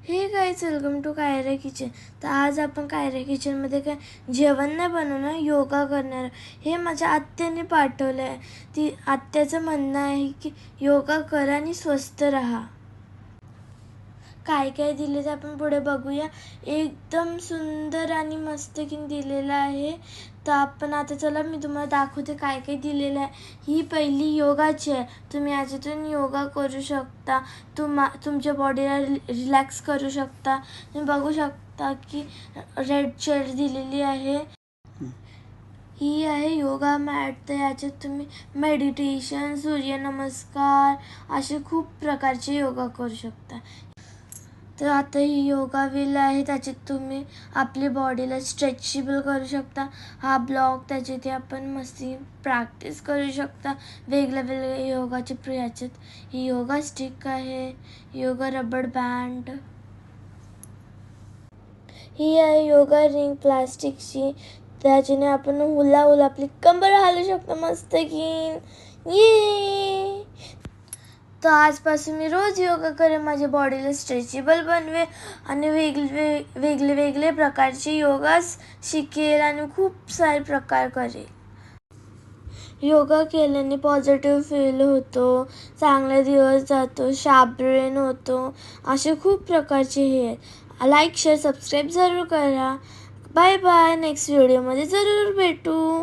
हे guys, welcome to Kaira kitchen. तर आज आपण कायरा किचनमध्ये काय जेवण नाही बनवणार, योगा करणार. हे माझ्या आत्याने पाठवलं आहे. ती आत्याचं म्हणणं आहे की योगा करा आणि स्वस्थ राहा. काय काय दिले ते आपण पुढे बघूया. एकदम सुंदर आणि मस्त की दिलेलं आहे. तर आपण आता चला मी तुम्हाला दाखवते काय काय दिलेलं आहे. ही पहिली योगाची आहे. तुम्ही याच्यातून योगा करू शकता. तुमच्या बॉडीला रिलॅक्स करू शकता. तुम्ही बघू शकता की रेड चेअर दिलेली आहे. ही आहे योगा मॅट. तर याच्यात तुम्ही मेडिटेशन, सूर्यनमस्कार असे खूप प्रकारचे योगा करू शकता. तर आता ही योगा व्हील आहे, त्याच्यात तुम्ही आपली बॉडीला स्ट्रेचेबल करू शकता. हा ब्लॉक, त्याच्यात आपण मस्ती प्रॅक्टिस करू शकता वेगळ्या वेगळ्या योगाचे. याच्यात ही योगा स्टिक आहे, योगा रबर बँड. ही आहे योगा रिंग प्लास्टिकची. त्याच्याने आपण हुला आपली कंबर हलवू शकतो मस्त की. ये तर आजपासून मी रोज योगा करेन, माझ्या बॉडीला स्ट्रेचेबल बनवे आणि वेगळे वेगळे प्रकारचे योगास शिकेल आणि खूप सारे प्रकार करेल. योगा केल्याने पॉझिटिव्ह फील होतो, चांगला दिवस जातो, शार्प ब्रेन होतो. असे खूप प्रकारचे हे आहेत. लाईक शेअर सबस्क्राईब जरूर करा. Bye bye. नेक्स्ट व्हिडिओमध्ये जरूर भेटू.